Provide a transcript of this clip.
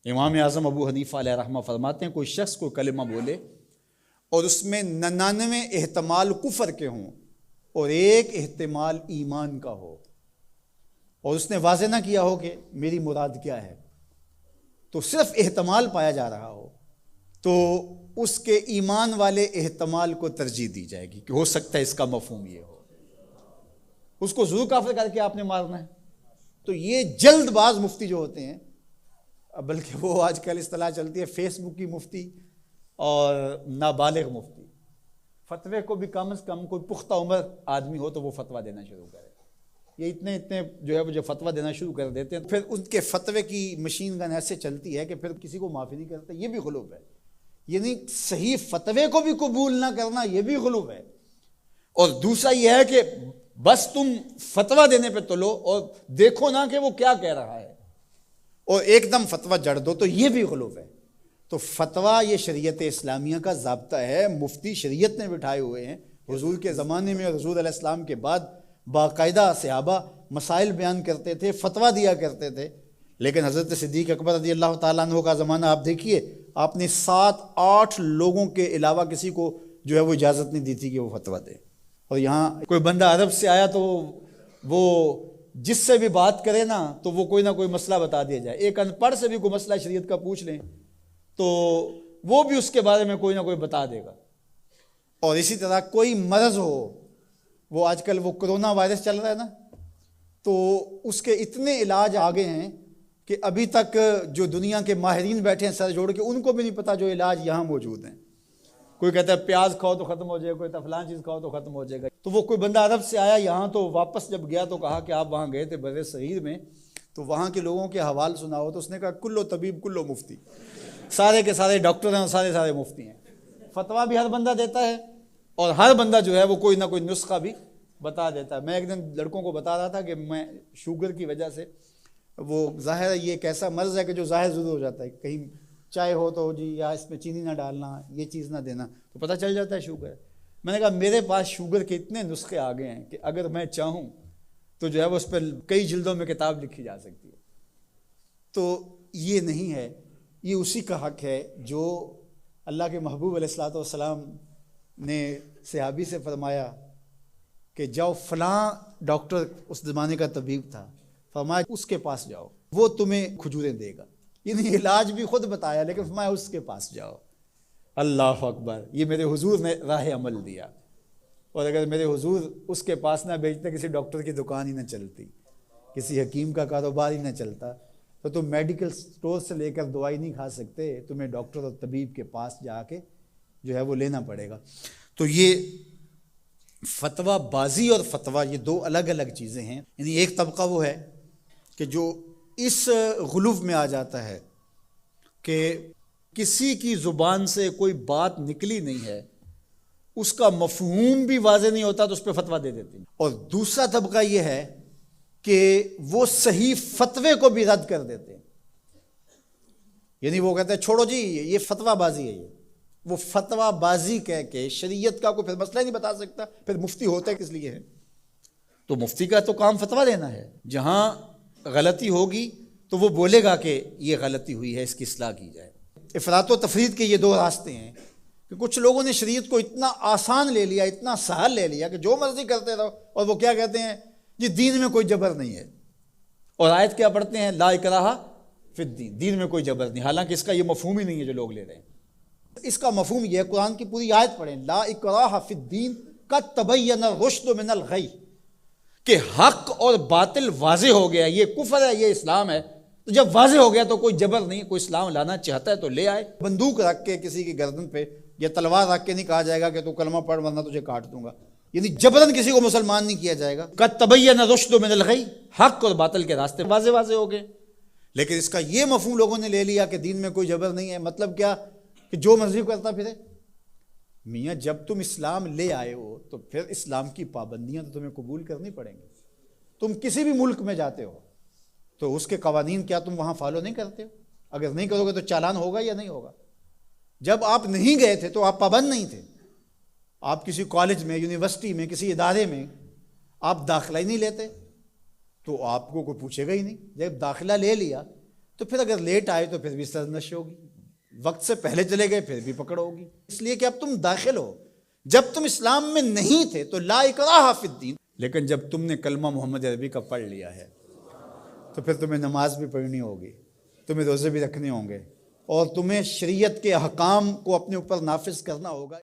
امام اعظم ابو حنیفہ علیہ رحمہ فرماتے ہیں کوئی شخص کوئی کلمہ بولے اور اس میں 99 احتمال کفر کے ہوں اور ایک احتمال ایمان کا ہو، اور اس نے واضح نہ کیا ہو کہ میری مراد کیا ہے، تو صرف احتمال پایا جا رہا ہو، تو اس کے ایمان والے احتمال کو ترجیح دی جائے گی کہ ہو سکتا ہے اس کا مفہوم یہ ہو، اس کو ضرور کافر کر کے آپ نے مارنا ہے۔ تو یہ جلد باز مفتی جو ہوتے ہیں، بلکہ وہ آج کل اصطلاح چلتی ہے فیس بک کی مفتی اور نابالغ مفتی، فتوے کو بھی کم از کم کوئی پختہ عمر آدمی ہو تو وہ فتویٰ دینا شروع کرے۔ یہ اتنے جو ہے وہ جو فتویٰ دینا شروع کر دیتے ہیں، پھر ان کے فتوے کی مشین گن ایسے چلتی ہے کہ پھر کسی کو معافی نہیں کرتا۔ یہ بھی غلو ہے، یعنی صحیح فتوے کو بھی قبول نہ کرنا یہ بھی غلو ہے۔ اور دوسرا یہ ہے کہ بس تم فتویٰ دینے پہ تلو اور دیکھو نہ کہ وہ کیا کہہ رہا ہے اور ایک دم فتویٰ جڑ دو، تو یہ بھی غلو ہے۔ تو فتویٰ یہ شریعت اسلامیہ کا ضابطہ ہے، مفتی شریعت نے بٹھائے ہوئے ہیں۔ حضور کے زمانے میں اور حضور علیہ السلام کے بعد باقاعدہ صحابہ مسائل بیان کرتے تھے، فتویٰ دیا کرتے تھے، لیکن حضرت صدیق اکبر رضی اللہ تعالیٰ عنہ کا زمانہ آپ دیکھیے، آپ نے 7-8 لوگوں کے علاوہ کسی کو جو ہے وہ اجازت نہیں دی تھی کہ وہ فتویٰ دے۔ اور یہاں کوئی بندہ عرب سے آیا تو وہ جس سے بھی بات کرے نا تو وہ کوئی نہ کوئی مسئلہ بتا دیا جائے۔ ایک ان پڑھ سے بھی کوئی مسئلہ شریعت کا پوچھ لیں تو وہ بھی اس کے بارے میں کوئی نہ کوئی بتا دے گا۔ اور اسی طرح کوئی مرض ہو، وہ آج کل وہ کرونا وائرس چل رہا ہے نا، تو اس کے اتنے علاج آگے ہیں کہ ابھی تک جو دنیا کے ماہرین بیٹھے ہیں سر جوڑ کے، ان کو بھی نہیں پتا جو علاج یہاں موجود ہیں۔ کوئی کہتا ہے پیاز کھاؤ تو ختم ہو جائے گا، کوئی کہتا ہے فلان چیز کھاؤ تو ختم ہو جائے گا۔ تو وہ کوئی بندہ عرب سے آیا یہاں، تو واپس جب گیا تو کہا کہ آپ وہاں گئے تھے بر صغیر میں، تو وہاں کے لوگوں کے حوال سناؤ، تو اس نے کہا کلو طبیب کلو مفتی، سارے کے سارے ڈاکٹر ہیں اور سارے مفتی ہیں۔ فتویٰ بھی ہر بندہ دیتا ہے اور ہر بندہ جو ہے وہ کوئی نہ کوئی نسخہ بھی بتا دیتا ہے۔ میں ایک دن لڑکوں کو بتا رہا تھا کہ میں شوگر کی وجہ سے، وہ ظاہر ہے یہ ایک ایسا مرض ہے کہ جو ظاہر ضرور ہو جاتا ہے، کہیں چائے ہو تو جی یا اس میں چینی نہ ڈالنا، یہ چیز نہ دینا، تو پتہ چل جاتا ہے شوگر۔ میں نے کہا میرے پاس شوگر کے اتنے نسخے آ گئے ہیں کہ اگر میں چاہوں تو جو ہے وہ اس پہ کئی جلدوں میں کتاب لکھی جا سکتی ہے۔ تو یہ نہیں ہے، یہ اسی کا حق ہے جو اللہ کے محبوب علیہ الصلوۃ والسلام نے صحابی سے فرمایا کہ جاؤ فلاں ڈاکٹر اس زمانے کا طبیب تھا، فرمایا اس کے پاس جاؤ، وہ تمہیں کھجوریں دے گا۔ یعنی علاج بھی خود بتایا، لیکن فرمایا اس کے پاس جاؤ۔ اللہ اکبر، یہ میرے حضور نے راہ عمل دیا۔ اور اگر میرے حضور اس کے پاس نہ بھیجتے، کسی ڈاکٹر کی دکان ہی نہ چلتی، کسی حکیم کا کاروبار ہی نہ چلتا، تو تم میڈیکل سٹور سے لے کر دوائی نہیں کھا سکتے، تمہیں ڈاکٹر اور طبیب کے پاس جا کے جو ہے وہ لینا پڑے گا۔ تو یہ فتویٰ بازی اور فتویٰ یہ دو الگ الگ چیزیں ہیں۔ یعنی ایک طبقہ وہ ہے کہ جو اس غلو میں آ جاتا ہے کہ کسی کی زبان سے کوئی بات نکلی نہیں ہے، اس کا مفہوم بھی واضح نہیں ہوتا تو اس پہ فتویٰ دے دیتے ہیں۔ اور دوسرا طبقہ یہ ہے کہ وہ صحیح فتوے کو بھی رد کر دیتے ہیں، یعنی وہ کہتے ہیں چھوڑو جی یہ فتویٰ بازی ہے، وہ فتویٰ بازی کہہ کے شریعت کا کوئی پھر مسئلہ نہیں بتا سکتا، پھر مفتی ہوتا ہے کس لیے ہے؟ تو مفتی کا تو کام فتویٰ دینا ہے، جہاں غلطی ہوگی تو وہ بولے گا کہ یہ غلطی ہوئی ہے، اس کی اصلاح کی جائے۔ افراط و تفرید کے یہ دو راستے ہیں کہ کچھ لوگوں نے شریعت کو اتنا آسان لے لیا، اتنا سہل لے لیا کہ جو مرضی کرتے رہو، اور وہ کیا کہتے ہیں جی دین میں کوئی جبر نہیں ہے، اور آیت کیا پڑھتے ہیں لا اکراہ فی الدین، دین میں کوئی جبر نہیں، حالانکہ اس کا یہ مفہوم ہی نہیں ہے جو لوگ لے رہے ہیں۔ اس کا مفہوم یہ ہے، قرآن کی پوری آیت پڑھیں، لا اکراہ فی الدین قد تبین الرشد من الغی، کہ حق اور باطل واضح ہو گیا، یہ کفر ہے یہ اسلام ہے، تو جب واضح ہو گیا تو کوئی جبر نہیں، کوئی اسلام لانا چاہتا ہے تو لے آئے۔ بندوق رکھ کے کسی کی گردن پہ یا تلوار رکھ کے نہیں کہا جائے گا کہ تو کلمہ پڑھ ورنہ تجھے کاٹ دوں گا، یعنی جبرن کسی کو مسلمان نہیں کیا جائے گا۔ قد تبین الرشد من الغی، حق اور باطل کے راستے واضح ہو گئے۔ لیکن اس کا یہ مفہوم لوگوں نے لے لیا کہ دین میں کوئی جبر نہیں ہے، مطلب کیا کہ جو مرضی کرتا پھرے۔ میاں جب تم اسلام لے آئے ہو تو پھر اسلام کی پابندیاں تو تمہیں قبول کرنی پڑیں گی۔ تم کسی بھی ملک میں جاتے ہو تو اس کے قوانین کیا تم وہاں فالو نہیں کرتے ہو؟ اگر نہیں کرو گے تو چالان ہوگا یا نہیں ہوگا؟ جب آپ نہیں گئے تھے تو آپ پابند نہیں تھے، آپ کسی کالج میں، یونیورسٹی میں، کسی ادارے میں آپ داخلہ ہی نہیں لیتے تو آپ کو کوئی پوچھے گا ہی نہیں۔ جب داخلہ لے لیا تو پھر اگر لیٹ آئے تو پھر بھی سرنش ہوگی، وقت سے پہلے چلے گئے پھر بھی پکڑ ہوگی، اس لیے کہ اب تم داخل ہو۔ جب تم اسلام میں نہیں تھے تو لا اکراہ فی الدین، لیکن جب تم نے کلمہ محمد عربی کا پڑھ لیا ہے تو پھر تمہیں نماز بھی پڑھنی ہوگی، تمہیں روزے بھی رکھنے ہوں گے، اور تمہیں شریعت کے احکام کو اپنے اوپر نافذ کرنا ہوگا۔